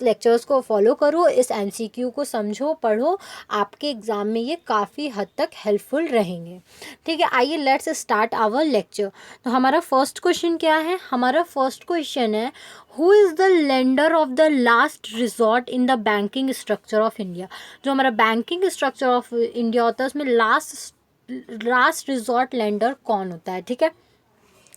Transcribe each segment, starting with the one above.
Lectures को follow करो, इस एमसीक्यू को समझो, पढ़ो, आपके एग्ज़ाम में ये काफ़ी हद तक हेल्पफुल रहेंगे। ठीक है, आइए लेट्स स्टार्ट आवर लेक्चर। तो हमारा फर्स्ट क्वेश्चन क्या है? हमारा फर्स्ट क्वेश्चन है, who is the lender of the last resort in the banking structure of India? जो हमारा बैंकिंग स्ट्रक्चर ऑफ इंडिया होता है उसमें लास्ट रिजॉर्ट लेंडर कौन होता है? ठीक है,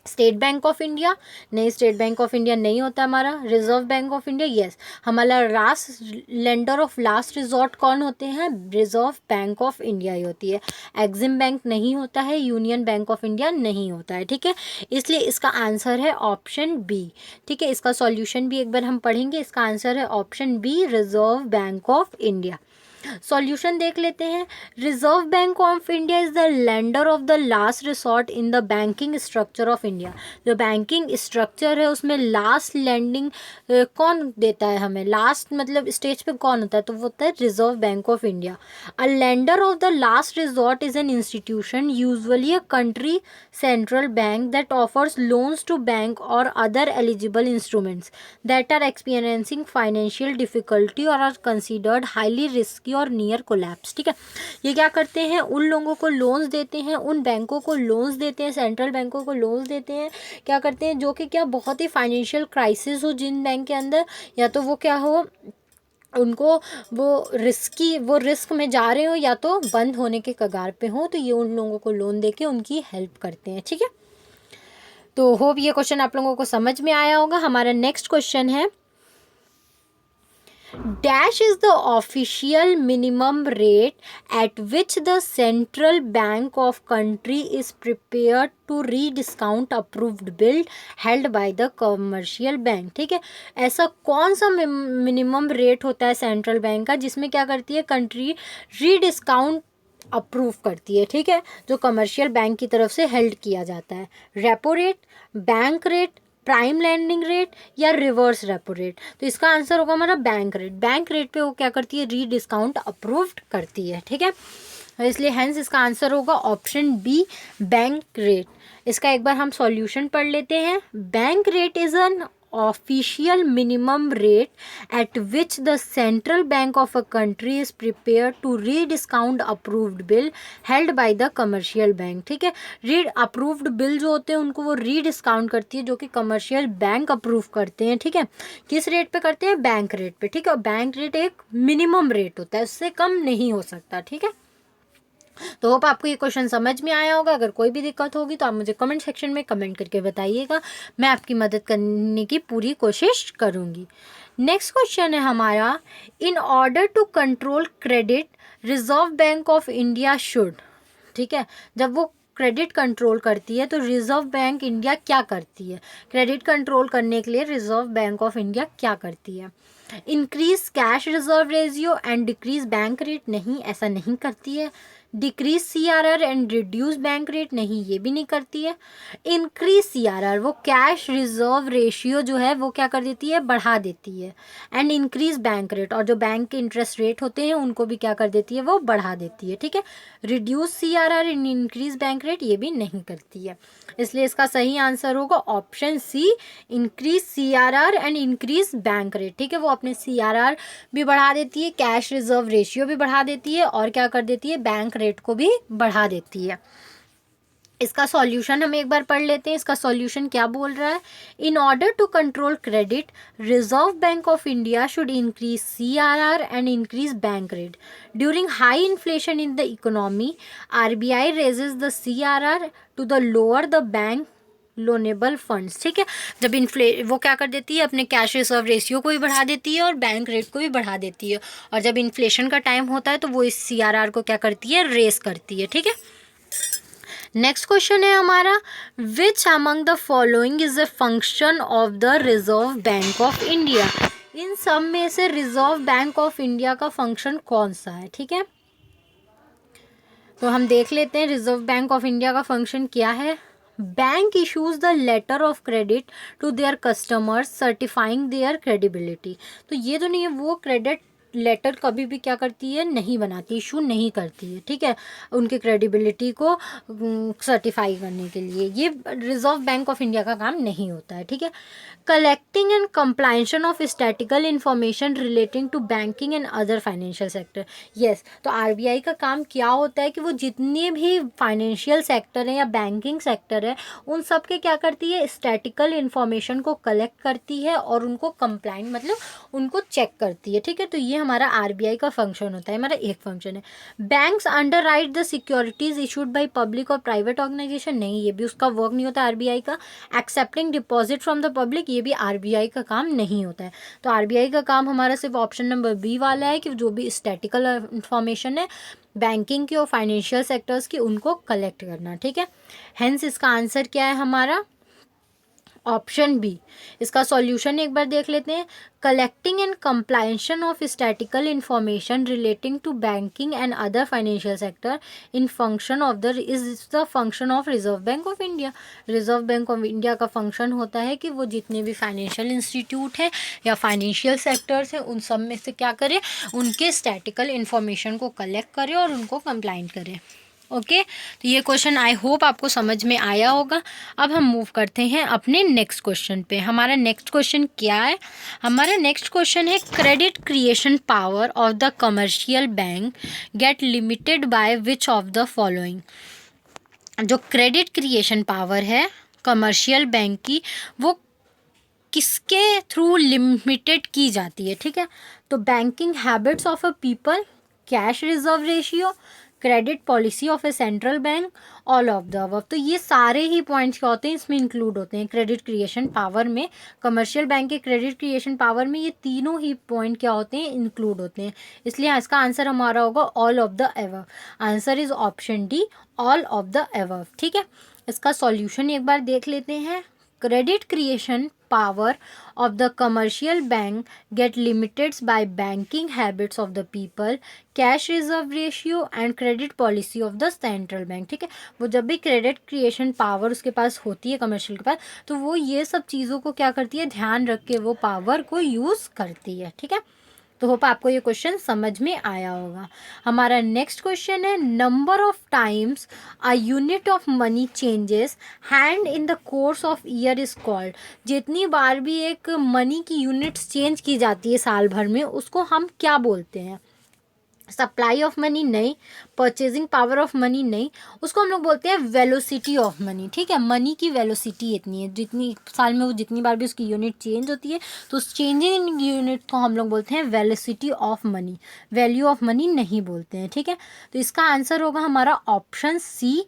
स्टेट बैंक ऑफ इंडिया? नहीं, स्टेट बैंक ऑफ इंडिया नहीं होता हमारा। Reserve Bank of India? Yes. हमारा last lender of last resort कौन होते हैं? रिजर्व बैंक ऑफ इंडिया ही होती है। एग्जिम बैंक नहीं होता है, यूनियन बैंक ऑफ इंडिया नहीं होता है। ठीक है, इसलिए इसका आंसर है ऑप्शन बी। ठीक है, इसका सॉल्यूशन भी एक बार हम पढ़ेंगे। इसका आंसर है option B, Reserve Bank of India. Solution देख लेते हैं। Reserve Bank of India is the lender of the last resort in the banking structure of India. जो बैंकिंग स्ट्रक्चर है उसमें लास्ट लैंडिंग कौन देता है हमें? लास्ट मतलब स्टेज पे कौन होता है? तो वो होता है Reserve Bank of India. A lender of the last resort is an institution, usually a country central bank, that offers loans to bank or other eligible instruments that are experiencing financial difficulty or are considered highly risky or near collapse. ठीक है, ये क्या करते हैं? उन लोगों को loans देते हैं, उन बैंकों को लोन्स देते हैं, सेंट्रल बैंकों को लोन्स देते हैं। क्या करते हैं? जो कि क्या बहुत ही फाइनेंशियल क्राइसिस हो जिन बैंक के अंदर, या तो वो क्या हो, उनको वो रिस्क में जा रहे हो या तो बंद होने के कगार पे हो, तो ये उन लोगों को लोन देके उनकी हेल्प करते हैं। ठीक है, तो होप ये क्वेश्चन आप लोगों को समझ में आया होगा। हमारा नेक्स्ट क्वेश्चन है, dash is the official minimum rate at which the central bank of country is prepared to rediscount approved bill held by the commercial bank. ठीक है, ऐसा कौन सा मिनिमम रेट होता है सेंट्रल बैंक का जिसमें क्या करती है कंट्री री-डिस्काउंट अप्रूव करती है? ठीक है, जो कमर्शियल बैंक की तरफ से हेल्ड किया जाता है। Repo rate, bank rate, prime landing rate या रिवर्स रेपो रेट? तो इसका आंसर होगा हमारा बैंक रेट। बैंक रेट पे वो क्या करती है? री डिस्काउंट अप्रूव्ड करती है। ठीक है, इसलिए हेंस इसका आंसर होगा ऑप्शन बी, बैंक रेट। इसका एक बार हम सॉल्यूशन पढ़ लेते हैं। Bank rate is an official minimum rate at which the central bank of a country is prepared to re-discount approved bill held by the commercial bank। ठीक है, री approved bill जो होते हैं उनको वो री डिस्काउंट करती है, जो कि कमर्शियल बैंक अप्रूव करते हैं। ठीक है, किस रेट पे करते हैं? बैंक रेट पे। ठीक है, बैंक रेट एक मिनिमम रेट होता है, उससे कम नहीं हो सकता। ठीक है, तो होप आपको ये क्वेश्चन समझ में आया होगा। अगर कोई भी दिक्कत होगी तो आप मुझे कमेंट सेक्शन में कमेंट करके बताइएगा, मैं आपकी मदद करने की पूरी कोशिश करूँगी। नेक्स्ट क्वेश्चन है हमारा, in order to control credit Reserve Bank of India should. ठीक है, जब वो क्रेडिट कंट्रोल करती है तो रिजर्व बैंक इंडिया क्या करती है? क्रेडिट कंट्रोल करने के लिए रिजर्व बैंक ऑफ इंडिया क्या करती है? Increase cash reserve ratio and decrease bank rate? नहीं, ऐसा नहीं करती है। Decrease CRR and reduce bank rate? नहीं, ये भी नहीं करती है। इंक्रीज सीआरआर, वो कैश रिजर्व रेशियो जो है वो क्या कर देती है? बढ़ा देती है। एंड इंक्रीज बैंक रेट, और जो बैंक के इंटरेस्ट रेट होते हैं उनको भी क्या कर देती है? वो बढ़ा देती है। ठीक है, reduce CRR and increase bank rate ये भी नहीं करती है। इसलिए इसका सही आंसर होगा option C, increase CRR and increase bank rate. ठीक है, वो अपने सीआरआर भी बढ़ा देती है, कैश रिजर्व रेशियो भी बढ़ा देती है, और क्या कर देती है? बैंक रेट को भी बढ़ा देती है। इसका सॉल्यूशन हम एक बार पढ़ लेते हैं। इसका सॉल्यूशन क्या बोल रहा है? In order to control credit Reserve Bank of India should increase CRR and increase bank rate during high inflation in the economy. RBI raises the CRR to the lower the bank loanable funds. ठीक है, जब वो क्या कर देती है? अपने cash reserve ratio को भी बढ़ा देती है और बैंक रेट को भी बढ़ा देती है, और जब इन्फ्लेशन का टाइम होता है तो वो इस सीआरआर को क्या करती है? रेस करती है। ठीक है, नेक्स्ट क्वेश्चन है हमारा, which among the following is a function of the Reserve Bank of India? इन सब में से रिजर्व बैंक ऑफ इंडिया का फंक्शन कौन सा है? ठीक है, तो हम देख लेते हैं रिजर्व बैंक ऑफ इंडिया का फंक्शन क्या है। Bank issues the letter of credit to their customers certifying their credibility. तो ये तो नहीं है, वो क्रेडिट लेटर कभी भी क्या करती है, नहीं बनाती, इशू नहीं करती है, ठीक है, उनकी क्रेडिबिलिटी को सर्टिफाई करने के लिए। ये रिजर्व बैंक ऑफ इंडिया का काम नहीं होता है, ठीक है। Collecting and compilation of statistical information relating to banking and other financial sector. Yes, तो आरबीआई का काम क्या होता है कि वो जितने भी फाइनेंशियल सेक्टर हैं या बैंकिंग सेक्टर है उन सब के क्या करती है, स्टैटिकल इंफॉर्मेशन को कलेक्ट करती है और उनको कंप्लाइंट मतलब उनको चेक करती है, ठीक है। तो ये हमारा आरबीआई का फंक्शन होता है, हमारा एक फंक्शन है। Banks under right the securities issued by public और प्राइवेट ऑर्गेनाइजेशन, नहीं, ये भी उसका वर्क नहीं होता आरबीआई का। Accepting deposit from the public, ये भी आरबीआई का काम नहीं होता है। तो आरबीआई का काम हमारा सिर्फ ऑप्शन नंबर बी वाला है कि जो भी स्टैटिकल इंफॉर्मेशन है बैंकिंग की और फाइनेंशियल सेक्टर्स की उनको कलेक्ट करना, ठीक है। हेंस इसका आंसर क्या है हमारा, ऑप्शन बी। इसका सॉल्यूशन एक बार देख लेते हैं। Collecting and compilation of statistical information relating to banking and other financial sector in function of the is the function of Reserve Bank of India. Reserve Bank of India का function होता है कि वो जितने भी फाइनेंशियल इंस्टीट्यूट हैं या financial sectors हैं उन सब में से क्या करे, उनके स्टैटिकल इंफॉर्मेशन को कलेक्ट करे और उनको कंप्लाइंट करे। ओके, तो ये क्वेश्चन आई होप आपको समझ में आया होगा। अब हम मूव करते हैं अपने नेक्स्ट क्वेश्चन पे। हमारा नेक्स्ट क्वेश्चन क्या है, हमारा नेक्स्ट क्वेश्चन है credit creation power of the commercial bank get limited by which of the following. जो क्रेडिट क्रिएशन पावर है कमर्शियल बैंक की वो किसके थ्रू लिमिटेड की जाती है, ठीक है। तो banking habits of a people, cash reserve ratio, credit policy of A central bank, all of the above. तो ये सारे ही पॉइंट्स क्या होते हैं, इसमें इंक्लूड होते हैं क्रेडिट क्रिएशन पावर में। कमर्शियल बैंक के क्रेडिट क्रिएशन पावर में ये तीनों ही पॉइंट क्या होते हैं, इंक्लूड होते हैं। इसलिए इसका आंसर हमारा होगा all of the above. Answer is option D, all of the above, ठीक है। इसका सॉल्यूशन एक बार देख लेते हैं। Credit creation power of the commercial bank get limited by banking habits of the people, cash reserve ratio and credit policy of the central bank, ठीक है। वो जब भी क्रेडिट क्रिएशन पावर उसके पास होती है कमर्शियल के पास, तो वो ये सब चीज़ों को क्या करती है, ध्यान रख के वो पावर को यूज़ करती है, ठीक है। तो होप आपको ये क्वेश्चन समझ में आया होगा। हमारा नेक्स्ट क्वेश्चन है number of times a unit of money changes hand in the course of year is called. जितनी बार भी एक मनी की यूनिट्स चेंज की जाती है साल भर में उसको हम क्या बोलते हैं, सप्लाई ऑफ मनी नहीं, परचेजिंग पावर ऑफ मनी नहीं, उसको हम लोग बोलते हैं वेलोसिटी ऑफ मनी, ठीक है। मनी की वेलोसिटी इतनी है, जितनी साल में वो जितनी बार भी उसकी यूनिट चेंज होती है तो उस चेंजिंग इन यूनिट को हम लोग बोलते हैं velocity of money, value of money नहीं बोलते हैं, ठीक है। तो इसका आंसर होगा हमारा option C.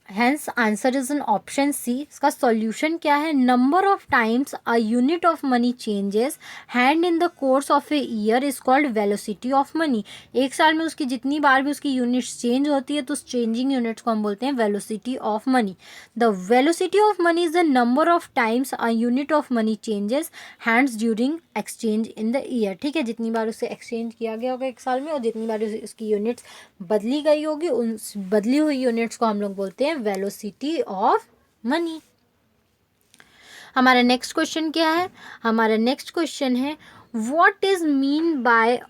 Hence answer is an option C. इसका सॉल्यूशन क्या है, number of times a unit of money changes hand in the course of a year is called velocity of money. एक साल में उसकी जितनी बार भी उसकी यूनिट्स चेंज होती है तो उस चेंजिंग यूनिट्स को हम बोलते हैं velocity of money. The velocity of money is the number of times a unit of money changes hands during exchange in the year, ठीक है। जितनी बार उससे एक्सचेंज किया गया होगा एक साल में और जितनी बार उसकी यूनिट्स बदली गई होगी उन बदली हुई यूनिट्स को हम लोग बोलते हैं वेलोसिटी ऑफ मनी। हमारा नेक्स्ट क्वेश्चन क्या है, हमारा नेक्स्ट क्वेश्चन है what is mean by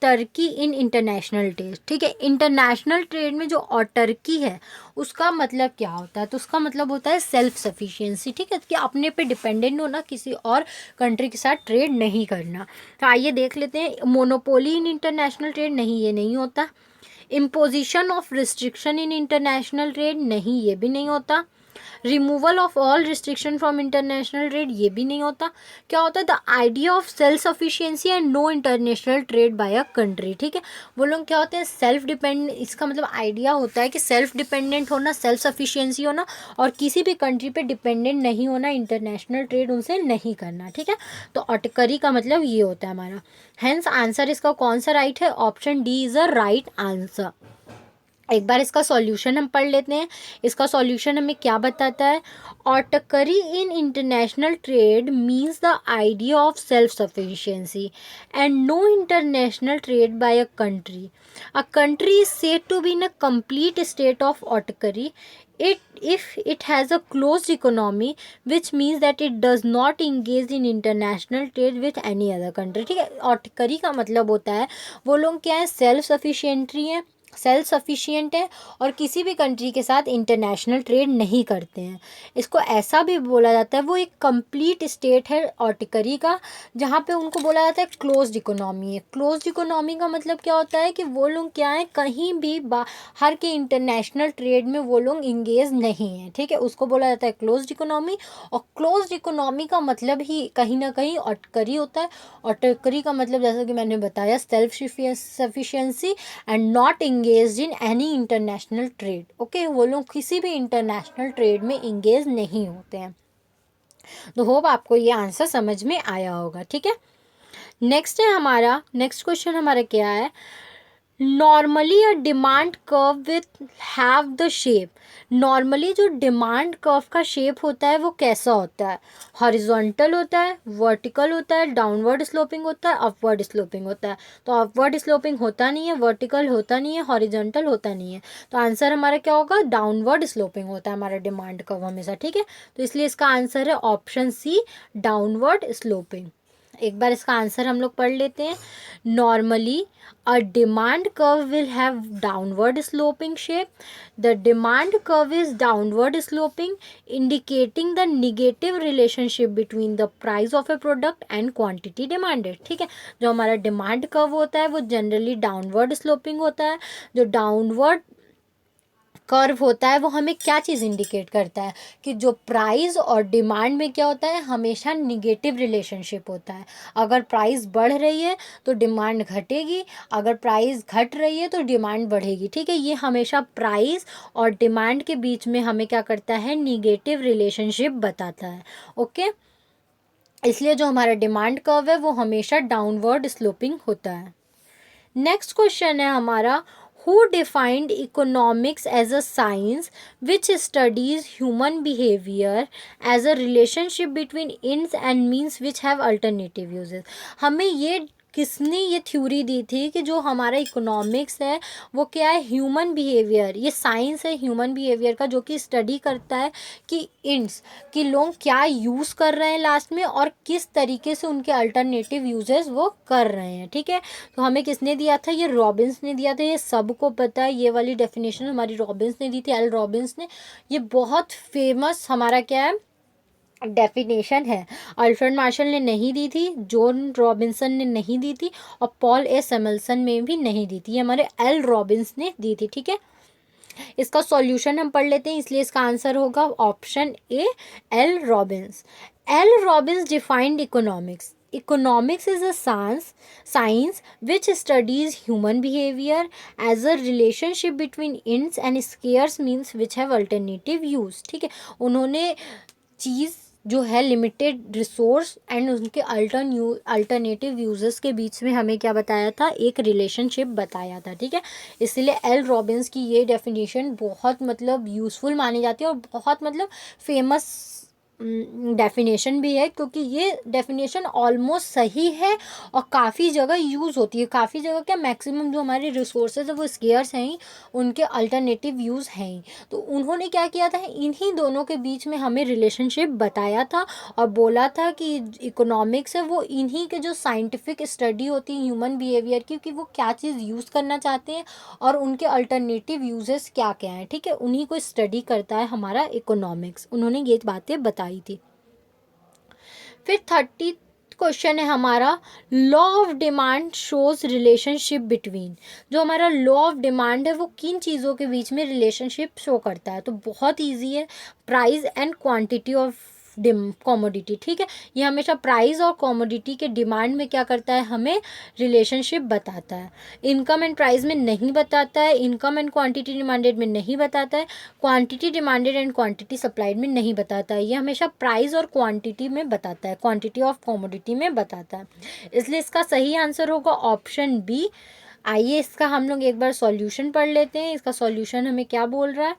Turkey in international trade, ठीक है। इंटरनेशनल ट्रेड में जो टर्की है उसका मतलब क्या होता है, तो उसका मतलब होता है सेल्फ सफिशिएंसी, ठीक है, कि अपने पे डिपेंडेंट होना, किसी और कंट्री के साथ ट्रेड नहीं करना। तो आइए देख लेते हैं। मोनोपोली इन इंटरनेशनल ट्रेड, नहीं ये नहीं होता। Imposition of restriction in international trade, नहीं ये भी नहीं होता। Removal of all restriction from international trade, ये भी नहीं होता। क्या होता है, the idea of self sufficiency and no international trade by a country, ठीक है। वो लोग क्या होते हैं, सेल्फ डिपेंड, इसका मतलब आइडिया होता है कि सेल्फ डिपेंडेंट होना, सेल्फ सफिशिएंसी होना और किसी भी कंट्री पे डिपेंडेंट नहीं होना, इंटरनेशनल ट्रेड उनसे नहीं करना, ठीक है। तो अटकरी का मतलब ये होता है हमारा। हेंस आंसर इसका कौन सा राइट है, option D is a right answer. एक बार इसका सॉल्यूशन हम पढ़ लेते हैं। इसका सॉल्यूशन हमें क्या बताता है, ऑटकरी in international trade means the idea of self sufficiency and no international trade by a country. A country is said to be in a complete state of ऑटकरी if it has a closed economy, which means that it does not engage in international trade with any other country. ठीक है, ऑटकरी का मतलब होता है वो लोग क्या है, सेल्फ सफिशिएंट है और किसी भी कंट्री के साथ इंटरनेशनल ट्रेड नहीं करते हैं। इसको ऐसा भी बोला जाता है, वो एक कंप्लीट स्टेट है ऑटकरी का, जहाँ पे उनको बोला जाता है क्लोज्ड इकोनॉमी है। क्लोज्ड इकोनॉमी का मतलब क्या होता है कि वो लोग क्या है, कहीं भी बाहर के इंटरनेशनल ट्रेड में वो लोग इंगेज नहीं है। ठीक है, उसको बोला जाता है क्लोज्ड इकोनॉमी। और क्लोज्ड इकोनॉमी का मतलब ही कहीं ना कहीं ऑटकरी होता है। ऑटकरी का मतलब जैसा कि मैंने बताया, self sufficiency and not engage in any international trade. Okay, वो लोग किसी भी इंटरनेशनल ट्रेड में इंगेज नहीं होते हैं। तो होप आपको ये आंसर समझ में आया होगा। ठीक है, नेक्स्ट क्वेश्चन हमारा क्या है, normally a demand curve with have the shape. Normally जो डिमांड कर्व का शेप होता है वो कैसा होता है, हॉरिजॉन्टल होता है, वर्टिकल होता है, डाउनवर्ड स्लोपिंग होता है, अपवर्ड स्लोपिंग होता है। तो अपवर्ड स्लोपिंग होता नहीं है, वर्टिकल होता नहीं है, हॉरिजॉन्टल होता नहीं है। तो आंसर हमारा क्या होगा, डाउनवर्ड स्लोपिंग होता है हमारा डिमांड कर्व हमेशा। ठीक है, तो इसलिए इसका आंसर है ऑप्शन सी, डाउनवर्ड स्लोपिंग। एक बार इसका आंसर हम लोग पढ़ लेते हैं। Normally a demand curve will have downward sloping shape. The demand curve is downward sloping, indicating the negative relationship between the price of a product and quantity demanded. ठीक है, जो हमारा डिमांड कर्व होता है वो जनरली डाउनवर्ड स्लोपिंग होता है। जो डाउनवर्ड कर्व होता है वो हमें क्या चीज़ इंडिकेट करता है कि जो प्राइस और डिमांड में क्या होता है, हमेशा निगेटिव रिलेशनशिप होता है। अगर प्राइस बढ़ रही है तो डिमांड घटेगी, अगर प्राइस घट रही है तो डिमांड बढ़ेगी। ठीक है, ये हमेशा प्राइस और डिमांड के बीच में हमें क्या करता है, निगेटिव रिलेशनशिप बताता है। ओके, इसलिए जो हमारा डिमांड कर्व है वो हमेशा डाउनवर्ड स्लोपिंग होता है। नेक्स्ट क्वेश्चन है हमारा, who defined economics as a science which studies human behavior as a relationship between ends and means which have alternative uses। हमें ये किसने ये थ्योरी दी थी कि जो हमारा इकोनॉमिक्स है वो क्या है, ह्यूमन बिहेवियर, ये साइंस है ह्यूमन बिहेवियर का, जो कि स्टडी करता है कि इंड्स कि लोग क्या यूज़ कर रहे हैं लास्ट में और किस तरीके से उनके अल्टरनेटिव यूजेस वो कर रहे हैं। ठीक है, तो हमें किसने दिया था, ये रॉबिन्स ने दिया था। ये सबको पता है, ये वाली डेफिनेशन हमारी रॉबिन्स ने दी थी, एल रॉबिन्स ने। ये बहुत फेमस हमारा क्या है, डेफिनेशन है। अल्फ्रेड मार्शल ने नहीं दी थी, जॉन रॉबिन्सन ने नहीं दी थी और पॉल ए सैमुअल्सन में भी नहीं दी थी, ये हमारे एल रॉबिन्स ने दी थी। ठीक है, इसका सॉल्यूशन हम पढ़ लेते हैं, इसलिए इसका आंसर होगा option A, L Robins. L Robins defined economics. Economics is a science which studies human behavior as a relationship between ends and scarce means which have alternative use। ठीक है, उन्होंने चीज़ जो है लिमिटेड रिसोर्स एंड उनके alternative uses के बीच में हमें क्या बताया था, एक रिलेशनशिप बताया था। ठीक है, इसलिए एल रॉबिन्स की ये डेफिनेशन बहुत मतलब यूज़फुल मानी जाती है और बहुत मतलब फेमस डेफिनेशन भी है, क्योंकि ये डेफिनेशन ऑलमोस्ट सही है और काफ़ी जगह यूज़ होती है। काफ़ी जगह क्या, मैक्सिमम जो हमारे रिसोर्सेज है वो स्केयर्स हैं ही, उनके अल्टरनेटिव यूज़ हैं ही। तो उन्होंने क्या किया था, इन्हीं दोनों के बीच में हमें रिलेशनशिप बताया था और बोला था कि इकोनॉमिक्स है वो इन्हीं के जो साइंटिफिक स्टडी होती है ह्यूमन बिहेवियर की, कि वो क्या चीज़ यूज़ करना चाहते हैं और उनके अल्टरनेटिव यूजेस क्या क्या हैं। ठीक है, उन्हीं को स्टडी करता है हमारा इकोनॉमिक्स। उन्होंने ये बातें बताई थी। फिर 30 क्वेश्चन है हमारा, law of demand shows relationship between. जो हमारा लॉ ऑफ डिमांड है वो किन चीज़ों के बीच में रिलेशनशिप शो करता है, तो बहुत इजी है, price and quantity of commodity. ठीक है, ये हमेशा प्राइस और कॉमोडिटी के डिमांड में क्या करता है, हमें रिलेशनशिप बताता है। इनकम एंड प्राइस में नहीं बताता है, इनकम एंड क्वांटिटी डिमांडेड में नहीं बताता है, quantity demanded and quantity supplied में नहीं बताता है। ये हमेशा प्राइस और क्वांटिटी में बताता है, क्वांटिटी ऑफ कॉमोडिटी में बताता है। इसलिए इसका सही आंसर होगा ऑप्शन बी। आइए इसका हम लोग एक बार सॉल्यूशन पढ़ लेते हैं। इसका सॉल्यूशन हमें क्या बोल रहा है,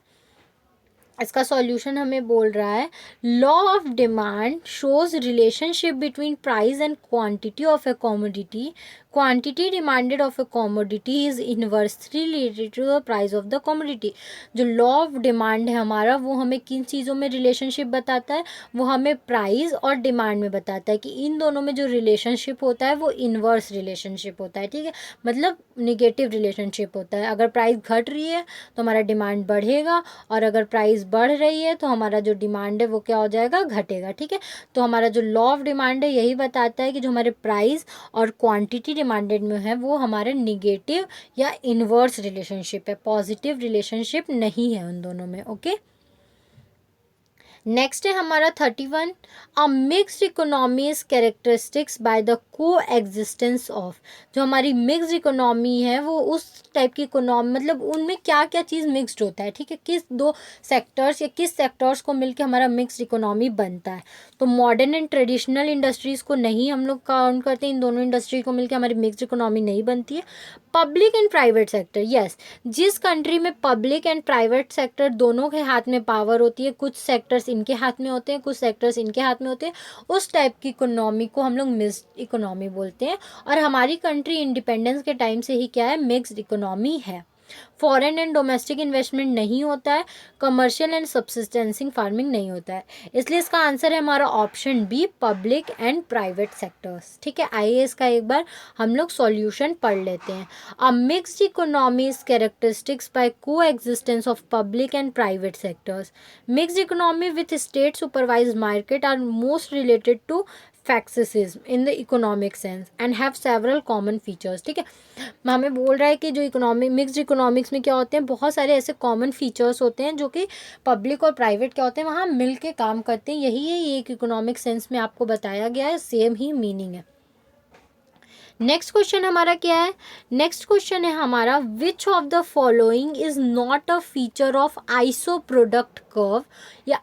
इसका सॉल्यूशन हमें बोल रहा है law of demand shows relationship between price and quantity of a commodity. Quantity demanded of a commodity is inversely related to the price of the commodity. जो लॉ ऑफ डिमांड है हमारा वो हमें किन चीज़ों में रिलेशनशिप बताता है, वो हमें प्राइस और डिमांड में बताता है कि इन दोनों में जो रिलेशनशिप होता है वो इनवर्स रिलेशनशिप होता है. ठीक है, मतलब निगेटिव रिलेशनशिप होता है. अगर प्राइस घट रही है तो हमारा डिमांड बढ़ेगा, और अगर प्राइस बढ़ रही है तो हमारा जो डिमांड है वो क्या हो जाएगा, घटेगा. ठीक है, तो हमारा जो लॉ ऑफ डिमांड है यही बताता है कि जो हमारे प्राइस और क्वांटिटी डिमांडेड में है वो हमारे निगेटिव या इनवर्स रिलेशनशिप है, पॉजिटिव रिलेशनशिप नहीं है उन दोनों में. ओके, नेक्स्ट है हमारा 31. अ mixed economy is characteristics by the को एग्जिस्टेंस ऑफ. जो हमारी मिक्स्ड इकोनॉमी है वो उस टाइप की इकोनॉमी, मतलब उनमें क्या क्या चीज़ मिक्स्ड होता है. ठीक है, किस दो सेक्टर्स या किस सेक्टर्स को मिलकर हमारा मिक्स्ड इकोनॉमी बनता है. तो मॉडर्न एंड ट्रेडिशनल इंडस्ट्रीज़ को नहीं हम लोग काउंट करते, इन दोनों इंडस्ट्री को मिलकर हमारी मिक्स्ड इकोनॉमी नहीं बनती है. Public and private sector, yes, जिस कंट्री में पब्लिक एंड प्राइवेट सेक्टर दोनों के हाथ में पावर होती है, कुछ सेक्टर्स इनके हाथ में होते हैं, कुछ सेक्टर्स इनके हाथ में होते हैं, उस टाइप की इकोनॉमी को हम लोग मिक्स्ड इकोनॉमी बोलते हैं. और हमारी कंट्री इंडिपेंडेंस के टाइम से ही क्या है, मिक्स्ड इकोनॉमी है. फॉरेन एंड डोमेस्टिक इन्वेस्टमेंट नहीं होता है, कमर्शियल एंड सब्सिस्टेंसिंग फार्मिंग नहीं होता है. इसलिए इसका आंसर है हमारा option B, public and private sectors. ठीक है, आइए इसका एक बार हम लोग सॉल्यूशन पढ़ लेते हैं. A mixed economy is characteristics by coexistence of public and private sectors. Mixed economy with state supervised market are most related to fascism in the economic sense and have several common features. ठीक है, हमें बोल रहा है कि जो economic mixed economics में क्या होते हैं, बहुत सारे ऐसे कॉमन फीचर्स होते हैं जो कि पब्लिक और प्राइवेट क्या होते हैं वहाँ मिल के काम करते हैं. यही है ये एक इकोनॉमिक सेंस में आपको बताया गया है, सेम ही मीनिंग है. नेक्स्ट क्वेश्चन हमारा क्या है, नेक्स्ट क्वेश्चन है हमारा which of the following is not a feature of iso product curve. या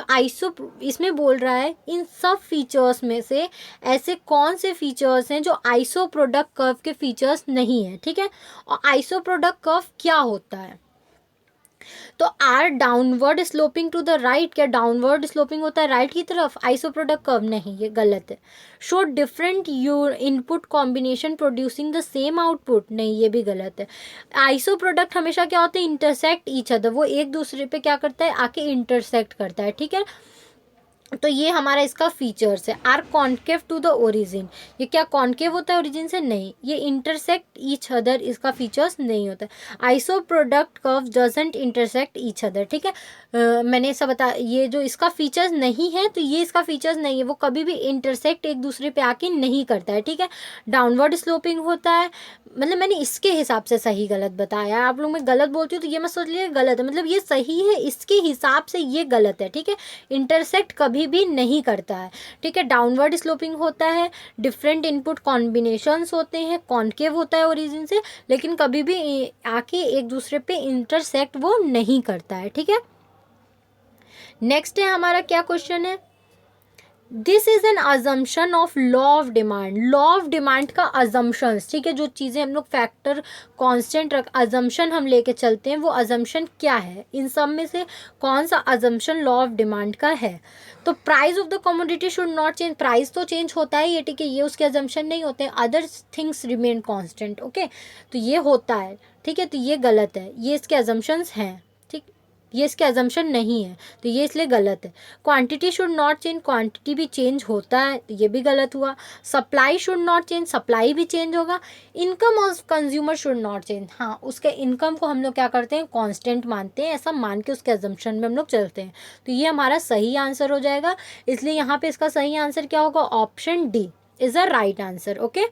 आइसो, इसमें बोल रहा है इन सब फीचर्स में से ऐसे कौन से फीचर्स हैं जो आइसो प्रोडक्ट कर्व के फीचर्स नहीं है. ठीक है, और आइसो प्रोडक्ट कर्व क्या होता है, तो are downward sloping to the right. क्या डाउनवर्ड स्लोपिंग होता है राइट की तरफ, आइसो प्रोडक्ट कर्व नहीं, ये गलत है. Show different your input combination producing the same output, नहीं ये भी गलत है. आइसो प्रोडक्ट हमेशा क्या होते हैं, इंटरसेक्ट ईच अदर, वो एक दूसरे पे क्या करता है, आके इंटरसेक्ट करता है. ठीक है, तो ये हमारा इसका फीचर्स है. Are concave to the origin, ये क्या कॉन्केव होता है ओरिजिन से, नहीं, ये इंटरसेक्ट ईच अदर इसका फीचर्स नहीं होता है. Iso product curve doesn't intersect each other. ठीक है, मैंने ऐसा बता, ये जो इसका फीचर्स नहीं है तो ये इसका फीचर्स नहीं है, वो कभी भी इंटरसेक्ट एक दूसरे पे आके नहीं करता है. ठीक है, डाउनवर्ड स्लोपिंग होता है, मतलब मैंने इसके हिसाब से सही गलत बताया. आप लोग मैं गलत बोलती हूँ तो ये मत सोच लिए गलत है, मतलब ये सही है इसके हिसाब से ये गलत है. ठीक है, इंटरसेक्ट कभी भी नहीं करता है. ठीक है, डाउनवर्ड स्लोपिंग होता है, डिफरेंट इनपुट कॉम्बिनेशंस होते हैं, कॉन्केव होता है ओरिजिन से, लेकिन कभी भी आके एक दूसरे पे इंटरसेक्ट वो नहीं करता है. ठीक है, नेक्स्ट है हमारा क्या क्वेश्चन है, this is an assumption of law of demand. Law of demand का अजम्पशंस, ठीक है, जो चीज़ें हम लोग फैक्टर कांस्टेंट रख अजम्पशन हम लेके चलते हैं वो अजम्पशन क्या है, इन सब में से कौन सा अजम्पशन लॉ ऑफ डिमांड का है. तो price of the commodity should not change, price तो चेंज होता है ये, ठीक है, ये उसके अजम्पशन नहीं होते हैं. Other things remain constant. Okay, तो ये होता है. ठीक है, तो ये गलत है, ये इसके अजम्पशंस हैं. ठीक, ये इसके अजम्पशन नहीं है तो ये इसलिए गलत है. Quantity should not change, quantity भी चेंज होता है तो ये भी गलत हुआ. Supply should not change, supply भी चेंज होगा. Income of consumer should not change, हाँ उसके इनकम को हम लोग क्या करते हैं, कांस्टेंट मानते हैं, ऐसा मान के उसके अजम्पशन में हम लोग चलते हैं. तो ये हमारा सही आंसर हो जाएगा. इसलिए यहाँ पे इसका सही आंसर क्या होगा, option D is the right answer. Okay,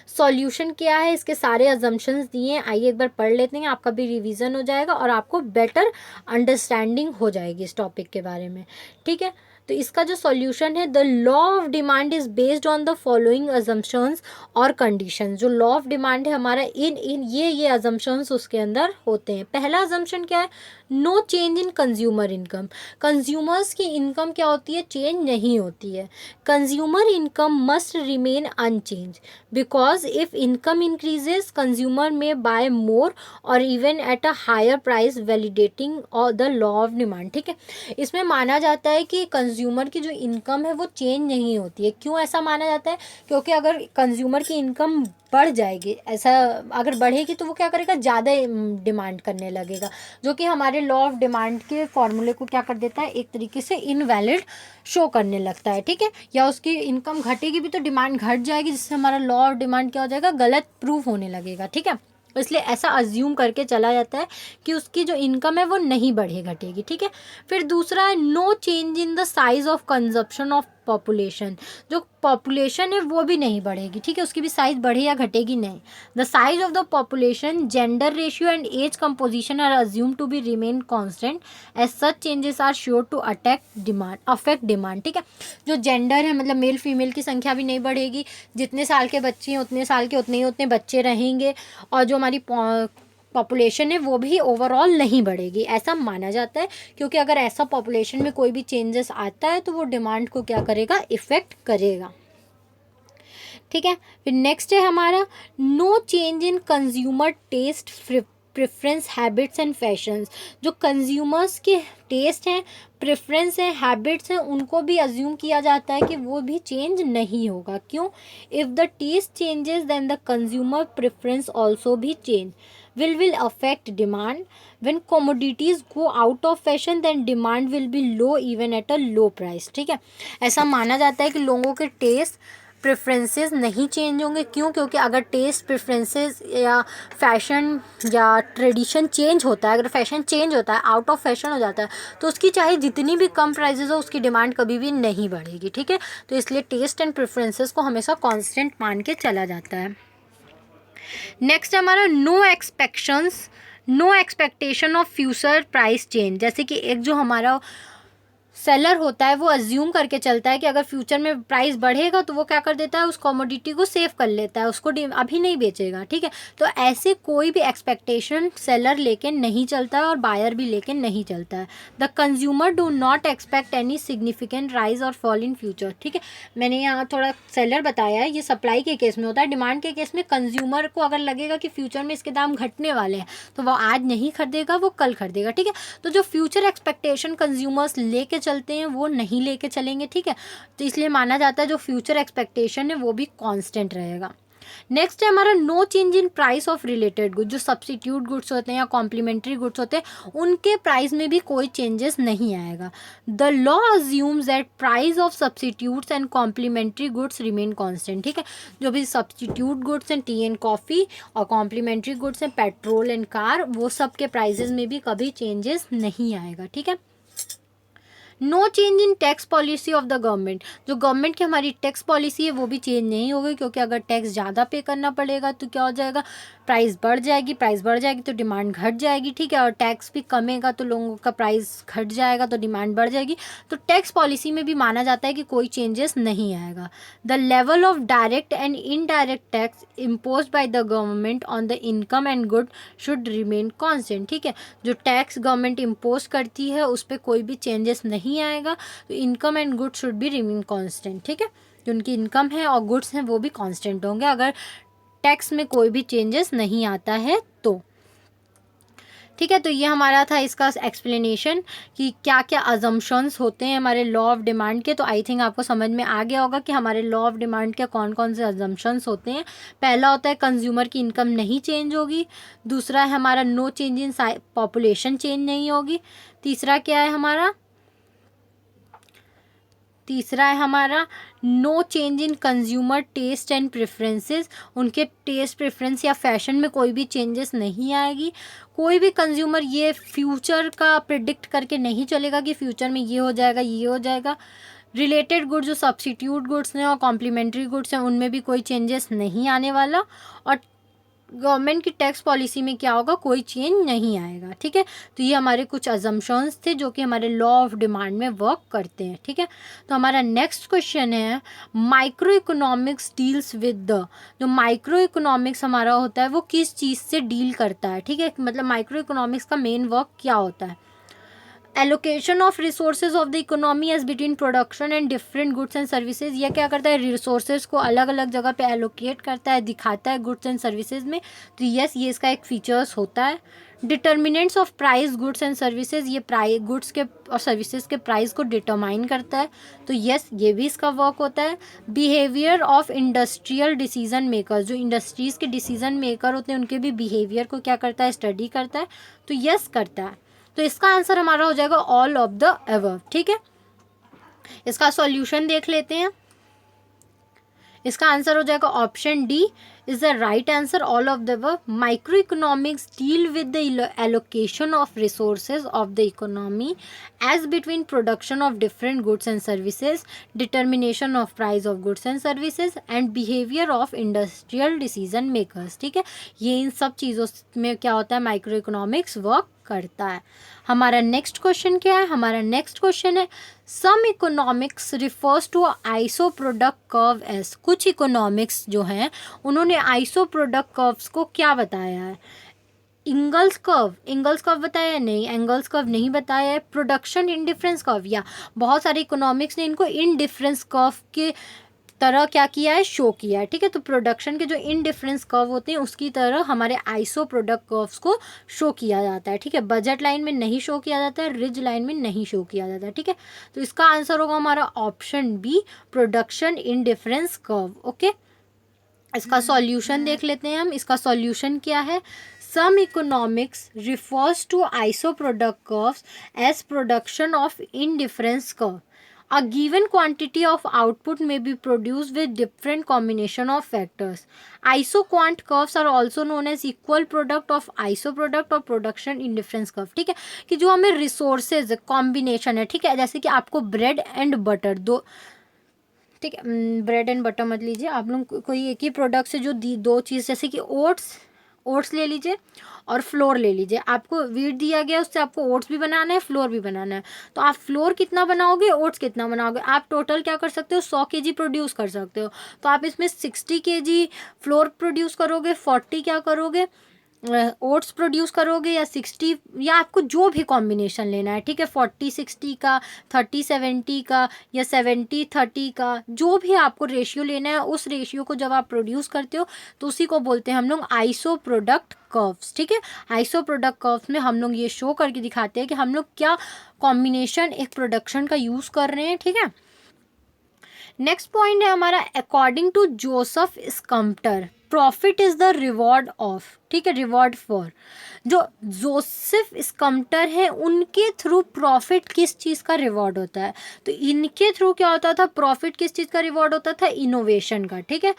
solution क्या है, इसके सारे अजम्पशंस दिए हैं, आइए एक बार पढ़ लेते हैं, आपका भी रिवीजन हो जाएगा और आपको बेटर अंडरस्टैंडिंग हो जाएगी इस टॉपिक के बारे में. ठीक है, तो इसका जो सॉल्यूशन है, the law of demand is based on the following assumptions और कंडीशंस. जो लॉ ऑफ डिमांड है हमारा इन इन ये अजम्पशंस उसके अंदर होते हैं. पहला अजम्पशन क्या है, no change in consumer income, consumers की इनकम क्या होती है, चेंज नहीं होती है। Consumer income must remain unchanged because if income increases consumer may buy more or even at a higher price validating or the law of demand. ठीक है, इसमें माना जाता है कि कंज्यूमर की जो इनकम है वो चेंज नहीं होती है। क्यों ऐसा माना जाता है, क्योंकि अगर कंज्यूमर की इनकम बढ़ जाएगी, ऐसा अगर बढ़ेगी तो वो क्या करेगा, ज़्यादा डिमांड करने लगेगा, जो कि हमारे लॉ ऑफ डिमांड के फॉर्मूले को क्या कर देता है, एक तरीके से इनवैलिड शो करने लगता है। ठीक है, या उसकी इनकम घटेगी भी तो डिमांड घट जाएगी, जिससे हमारा लॉ ऑफ डिमांड क्या हो जाएगा, गलत प्रूफ होने लगेगा। ठीक है, इसलिए ऐसा अज्यूम करके चला जाता है कि उसकी जो इनकम है वो नहीं बढ़े घटेगी। ठीक है, फिर दूसरा है no change in the size of consumption of population, जो पॉपुलेशन है वो भी नहीं बढ़ेगी। ठीक है, उसकी भी साइज बढ़े या घटेगी नहीं। The size of the population, gender ratio and age composition are assumed to be remain constant, as such changes are sure to affect demand. ठीक है, जो जेंडर है मतलब मेल फीमेल की संख्या भी नहीं बढ़ेगी, जितने साल के बच्चे हैं उतने साल के उतने बच्चे रहेंगे, और जो हमारी पॉपुलेशन है वो भी ओवरऑल नहीं बढ़ेगी, ऐसा माना जाता है। क्योंकि अगर ऐसा पॉपुलेशन में कोई भी चेंजेस आता है तो वो डिमांड को क्या करेगा, इफ़ेक्ट करेगा। ठीक है, फिर नेक्स्ट है हमारा no change in consumer taste preference habits and fashions, जो कंज्यूमर्स के टेस्ट हैं, प्रेफरेंस है, हैबिट्स हैं, उनको भी अज्यूम किया जाता है कि वो भी चेंज नहीं होगा। क्यों, if the taste changes then the consumer preference also भी change will affect demand. When commodities go out of fashion then demand will be low even at a low price. ठीक है, ऐसा माना जाता है कि लोगों के टेस्ट प्रेफरेंसेस नहीं चेंज होंगे। क्यों, क्योंकि अगर टेस्ट प्रेफरेंसेस या फैशन या ट्रेडिशन चेंज होता है, अगर फैशन चेंज होता है, आउट ऑफ फैशन हो जाता है, तो उसकी चाहे जितनी भी कम प्राइजेस हो उसकी डिमांड कभी भी नहीं बढ़ेगी। ठीक है, तो इसलिए टेस्ट एंड प्रेफरेंसेस को हमेशा कांस्टेंट मान के चला जाता है। नेक्स्ट हमारा no expectation of future price change, जैसे कि एक जो हमारा सेलर होता है वो अज्यूम करके चलता है कि अगर फ्यूचर में प्राइस बढ़ेगा तो वो क्या कर देता है, उस कमोडिटी को सेव कर लेता है, उसको अभी नहीं बेचेगा। ठीक है, तो ऐसे कोई भी एक्सपेक्टेशन सेलर लेके नहीं चलता है और बायर भी लेके नहीं चलता है। The consumer do not expect any significant rise और फॉल इन फ्यूचर। ठीक है, मैंने यहाँ थोड़ा सेलर बताया है, ये सप्लाई के केस में होता है। डिमांड के केस में कंज्यूमर को अगर लगेगा कि फ्यूचर में इसके दाम घटने वाले हैं तो वो आज नहीं खरीदेगा, वो कल खरीदेगा। ठीक है, तो जो फ्यूचर एक्सपेक्टेशन कंज्यूमर्स लेके चलते हैं वो नहीं लेके चलेंगे। ठीक है, तो इसलिए माना जाता है जो फ्यूचर एक्सपेक्टेशन है वो भी कांस्टेंट रहेगा। नेक्स्ट है हमारा no change in price of related goods, जो सब्स्टिट्यूट गुड्स होते हैं या कॉम्प्लीमेंट्री गुड्स होते हैं उनके प्राइस में भी कोई चेंजेस नहीं आएगा। The law assumes that price of substitutes and complementary goods remain constant. ठीक है, जो भी सब्स्टिट्यूट गुड्स हैं टी एंड कॉफ़ी और कॉम्प्लीमेंट्री गुड्स हैं पेट्रोल एंड कार, वो सब के प्राइजेस में भी कभी चेंजेस नहीं आएगा। ठीक है, no change in tax policy of the government, जो गवर्नमेंट की हमारी टैक्स पॉलिसी है वो भी चेंज नहीं होगी, क्योंकि अगर टैक्स ज़्यादा पे करना पड़ेगा तो क्या हो जाएगा, प्राइस बढ़ जाएगी तो डिमांड घट जाएगी। ठीक है, और टैक्स भी कमेगा तो लोगों का प्राइस घट जाएगा तो डिमांड बढ़ जाएगी। तो टैक्स पॉलिसी में भी माना जाता है कि कोई चेंजेस नहीं आएगा। The level of direct and indirect tax impose by the government on the income and good should remain constant. ठीक है, जो टैक्स गवर्नमेंट इम्पोज करती है उस पर कोई भी चेंजेस नहीं आएगा, तो income and goods should be remain constant. ठीक है, जो उनकी इनकम है और गुड्स हैं वो भी कांस्टेंट होंगे अगर टैक्स में कोई भी चेंजेस नहीं आता है तो। ठीक है, तो ये हमारा था इसका एक्सप्लेनेशन कि क्या क्या अजम्पशंस होते हैं हमारे लॉ ऑफ डिमांड के। तो आई थिंक आपको समझ में आ गया होगा कि हमारे लॉ ऑफ डिमांड के कौन कौन से अजम्पशंस होते हैं। पहला होता है कंज्यूमर की इनकम नहीं चेंज होगी। दूसरा है हमारा no change in population change नहीं होगी। तीसरा क्या है हमारा, तीसरा है हमारा no change in consumer taste and preferences, उनके टेस्ट प्रेफरेंस या फैशन में कोई भी चेंजेस नहीं आएगी। कोई भी कंज्यूमर ये फ्यूचर का प्रिडिक्ट करके नहीं चलेगा कि फ्यूचर में ये हो जाएगा ये हो जाएगा। रिलेटेड गुड्स जो सब्स्टिट्यूट गुड्स हैं और कॉम्प्लीमेंट्री गुड्स हैं उनमें भी कोई चेंजेस नहीं आने वाला। और गवर्नमेंट की टैक्स पॉलिसी में क्या होगा, कोई चेंज नहीं आएगा, ठीक है। तो ये हमारे कुछ अजम्पशंस थे जो कि हमारे लॉ ऑफ डिमांड में वर्क करते हैं, ठीक है। तो हमारा नेक्स्ट क्वेश्चन है micro economics deals with the, जो माइक्रो इकोनॉमिक्स हमारा होता है वो किस चीज़ से डील करता है, ठीक है। मतलब माइक्रो इकोनॉमिक्स का मेन वर्क क्या होता है, allocation of resources of the economy as between production and different goods and services. ये क्या करता है, रिसोर्सेज को अलग अलग जगह पे एलोकेट करता है, दिखाता है गुड्स एंड सर्विसेज में। तो यस, ये इसका एक फीचर्स होता है। Determinants of price goods and services, ये प्राइस गुड्स के और सर्विसेज के प्राइस को डिटरमाइन करता है। तो यस, ये भी इसका वर्क होता है। Behaviour of industrial decision maker, जो इंडस्ट्रीज़ के डिसीजन मेकर होते हैं उनके भी बिहेवियर को क्या करता है, स्टडी करता है। तो यस करता है। तो इसका आंसर हमारा हो जाएगा ऑल ऑफ द अबव, ठीक है। इसका सॉल्यूशन देख लेते हैं। इसका आंसर हो जाएगा option D is the right answer, all of the above. Micro economics deal with the allocation of resources of the economy as between production of different goods and services, determination of price of goods and services and behaviour of industrial decision makers, ठीक है। ये इन सब चीज़ों में क्या होता है, micro economics work करता है। हमारा नेक्स्ट क्वेश्चन क्या है, हमारा नेक्स्ट क्वेश्चन है some economics refers to iso product curves. कुछ इकोनॉमिक्स जो हैं उन्होंने आइसो प्रोडक्ट कर्व्स को क्या बताया है, इंगल्स कर्व बताया है, नहीं एंगल्स कर्व नहीं बताया है। प्रोडक्शन इंडिफरेंस कर्व, या बहुत सारे इकोनॉमिक्स ने इनको इंडिफरेंस कर्व के तरह क्या किया है, शो किया है, ठीक है। तो प्रोडक्शन के जो इनडिफरेंस कर्व होते हैं उसकी तरह हमारे आइसो प्रोडक्ट कर्व्स को शो किया जाता है, ठीक है। बजट लाइन में नहीं शो किया जाता है, रिज लाइन में नहीं शो किया जाता है, ठीक है। तो इसका आंसर होगा हमारा option B, production indifference curve, okay. इसका सॉल्यूशन देख लेते हैं हम। इसका सॉल्यूशन क्या है, some economics refers to iso product curves as production of indifference curve. A given quantity of output may be produced with different combination of factors. Isoquant curves are also known as equal product of isoproduct और production indifference curve, ठीक है। कि जो हमें resources combination है, ठीक है, जैसे कि आपको ब्रेड एंड बटर दो, ठीक है, ब्रेड एंड बटर मत लीजिए आप लोग, कोई एक ही प्रोडक्ट से जो दो चीज़, जैसे कि ओट्स ले लीजिए और फ्लोर ले लीजिए। आपको वीट दिया गया, उससे आपको ओट्स भी बनाना है, फ्लोर भी बनाना है। तो आप फ्लोर कितना बनाओगे, ओट्स कितना बनाओगे, आप टोटल क्या कर सकते हो, 100 kg प्रोड्यूस कर सकते हो। तो आप इसमें 60 kg फ्लोर प्रोड्यूस करोगे, 40 क्या करोगे, ओट्स प्रोड्यूस करोगे, या 60, या आपको जो भी कॉम्बिनेशन लेना है, ठीक है, 40-60 का, 30-70 का, या 70-30 का, जो भी आपको रेशियो लेना है, उस रेशियो को जब आप प्रोड्यूस करते हो तो उसी को बोलते हैं हम लोग आइसो प्रोडक्ट कर्व्स, ठीक है। आइसो प्रोडक्ट कर्व्स में हम लोग ये शो करके दिखाते हैं कि हम लोग क्या कॉम्बिनेशन एक प्रोडक्शन का यूज़ कर रहे हैं, ठीक है। नेक्स्ट पॉइंट है हमारा according to Joseph Schumpeter profit is the reward of, ठीक है, रिवॉर्ड फॉर। जो जोसेफ स्कम्प्टर है उनके थ्रू प्रॉफिट किस चीज़ का रिवॉर्ड होता है, तो इनके थ्रू क्या होता था, प्रॉफिट किस चीज़ का रिवॉर्ड होता था, इनोवेशन का, ठीक है।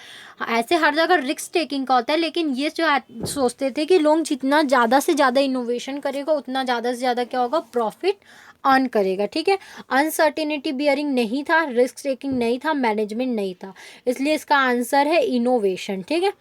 ऐसे हर जगह रिस्क टेकिंग का होता है, लेकिन ये जो सोचते थे कि लोग जितना ज़्यादा से ज़्यादा इनोवेशन करेगा उतना ज़्यादा से ज़्यादा क्या होगा, प्रॉफिट अर्न करेगा, ठीक है। अनसर्टेनिटी बियरिंग नहीं था, रिस्क टेकिंग नहीं था, मैनेजमेंट नहीं था, इसलिए इसका आंसर है इनोवेशन, ठीक है।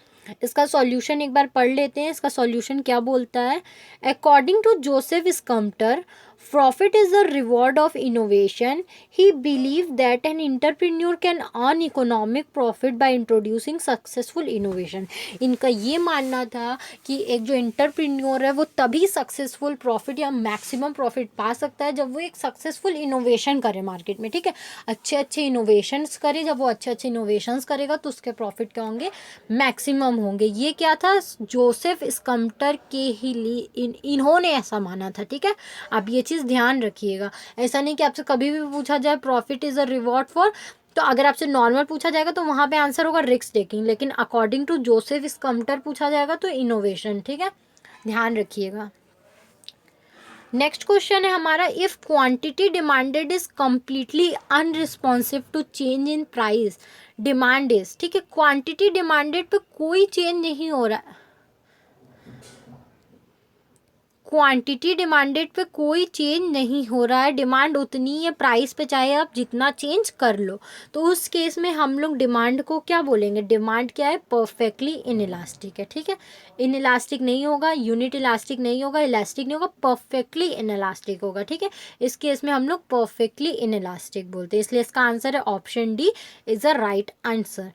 इसका सॉल्यूशन एक बार पढ़ लेते हैं। इसका सॉल्यूशन क्या बोलता है, according to Joseph Schumpeter profit is the reward of innovation. He believe that an entrepreneur can earn economic profit by introducing successful innovation. इनका ये मानना था कि एक जो एंटरप्रेन्योर है वो तभी सक्सेसफुल प्रॉफिट या मैक्सिमम प्रॉफिट पा सकता है जब वो एक सक्सेसफुल इनोवेशन करे मार्केट में, ठीक है, अच्छे अच्छे इनोवेशंस करे। जब वो अच्छे अच्छे इनोवेशंस करेगा तो उसके प्रॉफिट क्या होंगे, मैक्सिमम होंगे। ये क्या था, जोसेफ स्कम्प्टर के ही लिए इन्होंने ऐसा माना था, ठीक है। आप ये चीज़ ध्यान रखिएगा, ऐसा नहीं कि आपसे कभी भी पूछा जाए profit is a reward for, तो अगर आपसे नॉर्मल पूछा जाएगा तो वहाँ पे आंसर होगा रिस्क टेकिंग, लेकिन अकॉर्डिंग टू जोसेफ स्कम्प्टर पूछा जाएगा तो इनोवेशन, ठीक है, ध्यान रखिएगा। नेक्स्ट क्वेश्चन है हमारा, if quantity demanded is completely unresponsive to change in price demand is, ठीक है, क्वांटिटी डिमांडेड पे कोई चेंज नहीं हो रहा है, क्वांटिटी डिमांडेड पे कोई चेंज नहीं हो रहा है, डिमांड उतनी है प्राइस पे, चाहे आप जितना चेंज कर लो, तो उस केस में हम लोग डिमांड को क्या बोलेंगे, डिमांड क्या है, परफेक्टली इनइलास्टिक है। ठीक है, इनइलास्टिक नहीं होगा, यूनिट इलास्टिक नहीं होगा, इलास्टिक नहीं होगा, परफेक्टली इनइलास्टिक होगा। ठीक है, इस केस में हम लोग परफेक्टली इनइलास्टिक बोलते हैं, इसलिए इसका आंसर है option D is the right answer.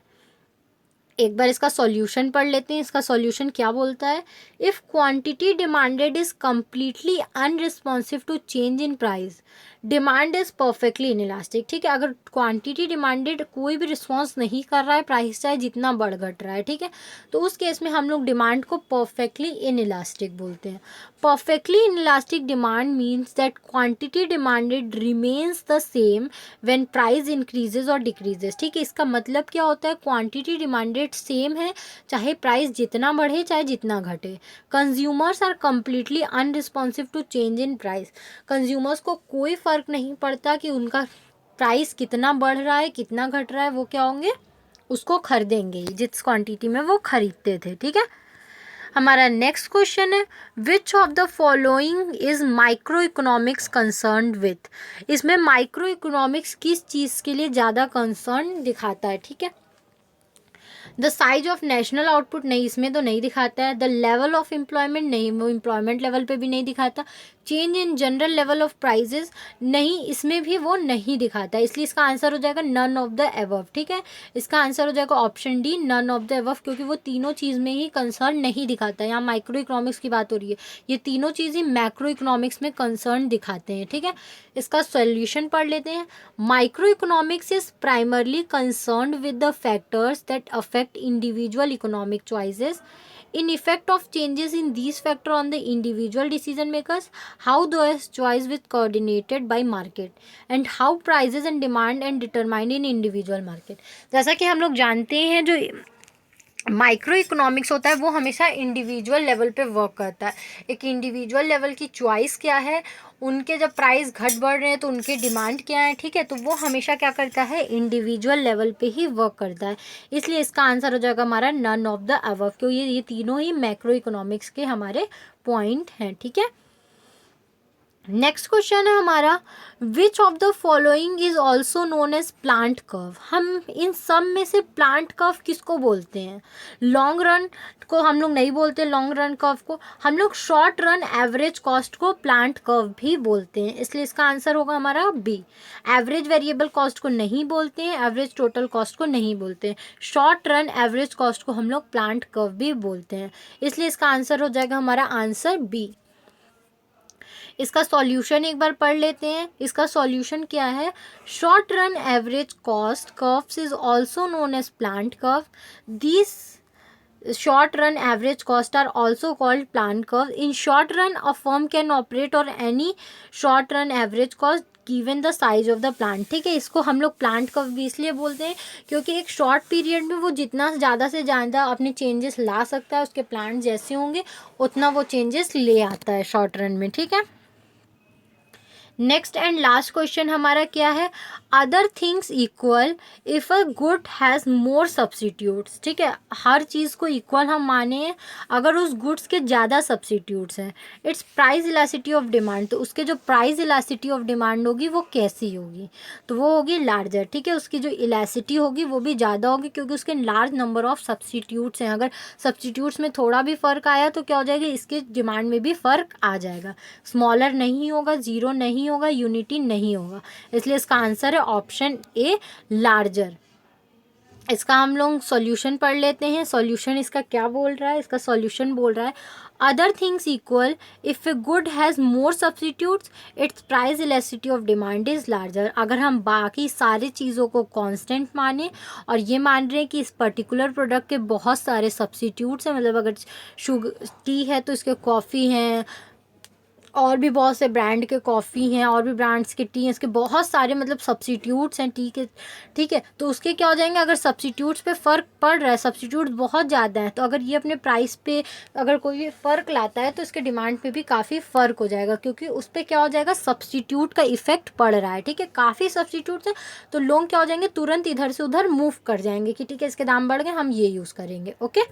एक बार इसका सॉल्यूशन पढ़ लेते हैं। इसका सॉल्यूशन क्या बोलता है, if quantity demanded is completely unresponsive to change in price, demand is perfectly inelastic. ठीक है, अगर क्वांटिटी डिमांडेड कोई भी रिस्पॉन्स नहीं कर रहा है, प्राइस चाहे जितना बढ़ घट रहा है, ठीक है, तो उस केस में हम लोग डिमांड को परफेक्टली इनइलास्टिक बोलते हैं। Perfectly inelastic demand means that quantity demanded remains the same when price increases और डिक्रीजेज। ठीक है, इसका मतलब क्या होता है, क्वांटिटी डिमांडेड सेम है चाहे प्राइस जितना बढ़े चाहे जितना घटे। Consumers are completely unresponsive to change in price, consumers को कोई फ़र्क नहीं पड़ता कि उनका प्राइस कितना बढ़ रहा है कितना घट रहा है, वो क्या होंगे, उसको खरीदेंगे जिस क्वांटिटी में वो खरीदते थे। ठीक है, हमारा नेक्स्ट क्वेश्चन है, विच of the following is micro economics concern with. इसमें माइक्रो इकोनॉमिक्स किस चीज़ के लिए ज़्यादा कंसर्न दिखाता है। ठीक है, the size of national output नहीं, इसमें तो नहीं दिखाता है। द लेवल ऑफ एम्प्लॉयमेंट नहीं, वो एम्प्लॉयमेंट लेवल पे भी नहीं दिखाता। Change in general level of prices नहीं, इसमें भी वो नहीं दिखाता है, इसलिए इसका आंसर हो जाएगा नन ऑफ द एबव। ठीक है, इसका आंसर हो जाएगा option D none of the above, क्योंकि वो तीनों चीज़ में ही कंसर्न नहीं दिखाता है। यहाँ माइक्रो इकोनॉमिक्स की बात हो रही है, ये तीनों चीज़ ही मैक्रो इकोनॉमिक्स में कंसर्न दिखाते हैं। ठीक है, इसका सॉल्यूशन पढ़ लेते हैं। Micro economics is primarily concerned with the factors that affect individual economic choices, in effect of changes in these factor on the individual decision makers, how those choice with coordinated by market and how prices and demand and determined in individual market। जैसा कि हम लोग जानते हैं, जो micro economics होता है वो हमेशा इंडिविजुअल लेवल पे वर्क करता है। एक इंडिविजुअल लेवल की चॉइस क्या है, उनके जब प्राइस घट बढ़ रहे हैं तो उनके डिमांड क्या है। ठीक है, तो वो हमेशा क्या करता है, इंडिविजुअल लेवल पे ही वर्क करता है, इसलिए इसका आंसर हो जाएगा हमारा नन ऑफ द अबव, क्योंकि ये तीनों ही मैक्रो इकोनॉमिक्स के हमारे पॉइंट हैं। ठीक है, नेक्स्ट क्वेश्चन है हमारा, which of the following is also known as plant curve. हम इन सब में से प्लांट कर्व किसको बोलते हैं, लॉन्ग रन को हम लोग नहीं बोलते, लॉन्ग रन कर्व को हम लोग शॉर्ट रन एवरेज कॉस्ट को प्लांट कर्व भी बोलते हैं, इसलिए इसका आंसर होगा हमारा बी। एवरेज वेरिएबल कॉस्ट को नहीं बोलते हैं, एवरेज टोटल कॉस्ट को नहीं बोलते हैं, शॉर्ट रन एवरेज कॉस्ट को हम लोग प्लांट कर्व भी बोलते हैं, इसलिए इसका आंसर हो जाएगा हमारा आंसर बी। इसका सॉल्यूशन एक बार पढ़ लेते हैं। इसका सॉल्यूशन क्या है, short run average cost curves is also known as plant curve, this short run average cost are also called plant curve. In short run a firm can operate on any short run average cost given the size of the plant। ठीक है, इसको हम लोग plant curve भी इसलिए बोलते हैं क्योंकि एक शॉर्ट पीरियड में वो जितना ज़्यादा से ज़्यादा अपने चेंजेस ला सकता है, उसके प्लांट जैसे होंगे उतना वो चेंजेस ले आता है शॉर्ट रन में। ठीक है, नेक्स्ट एंड लास्ट क्वेश्चन हमारा क्या है, other things equal if a good has more substitutes. ठीक है, हर चीज़ को इक्वल हम माने अगर उस गुड्स के ज़्यादा सब्सिट्यूट्स हैं, it's price elasticity of demand, तो उसके जो प्राइस इलास्टिसिटी ऑफ डिमांड होगी वो कैसी होगी, तो वो होगी लार्जर। ठीक है, उसकी जो इलास्टिसिटी होगी वो भी ज़्यादा होगी क्योंकि उसके लार्ज नंबर ऑफ सब्सिट्यूट्स हैं। अगर सब्सिट्यूट्स में थोड़ा भी फ़र्क आया तो क्या हो जाएगा, इसके डिमांड में भी फ़र्क आ जाएगा, स्मॉलर नहीं होगा, ज़ीरो नहीं होगा, यूनिटी नहीं होगा, इसलिए इसका आंसर है ऑप्शन ए लार्जर। इसका हम लोग सॉल्यूशन पढ़ लेते हैं। सॉल्यूशन इसका क्या बोल रहा है, इसका सॉल्यूशन बोल रहा है other things equal if a good has more substitutes it's price elasticity of demand is larger. अगर हम बाकी सारी चीज़ों को कांस्टेंट माने और ये मान रहे हैं कि इस पर्टिकुलर प्रोडक्ट के बहुत सारे सब्सिट्यूट्स हैं, मतलब अगर शुगर टी है तो इसके कॉफ़ी हैं, और भी बहुत से ब्रांड के कॉफ़ी हैं, और भी ब्रांड्स के टी हैं, इसके बहुत सारे मतलब सब्सिट्यूट्स हैं टी के। ठीक है, तो उसके क्या हो जाएंगे, अगर सब्सिट्यूट्स पे फ़र्क पड़ रहा है, सब्सिट्यूट्स बहुत ज़्यादा हैं, तो अगर ये अपने प्राइस पे अगर कोई फ़र्क लाता है तो इसके डिमांड पे भी काफ़ी फ़र्क हो जाएगा, क्योंकि उस पर क्या हो जाएगा, सब्सिट्यूट का इफेक्ट पड़ रहा है। ठीक है, काफ़ी सब्सिट्यूट्स हैं तो लोग क्या हो जाएंगे, तुरंत इधर से उधर मूव कर जाएंगे कि ठीक है इसके दाम बढ़ गए, हम ये यूज़ करेंगे। ओके,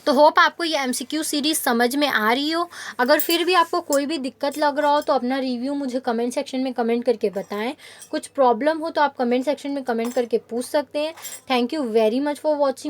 तो होप आपको ये MCQ सीरीज़ समझ में आ रही हो। अगर फिर भी आपको कोई भी दिक्कत लग रहा हो तो अपना रिव्यू मुझे कमेंट सेक्शन में कमेंट करके बताएं। कुछ प्रॉब्लम हो तो आप कमेंट सेक्शन में कमेंट करके पूछ सकते हैं। Thank you very much for watching.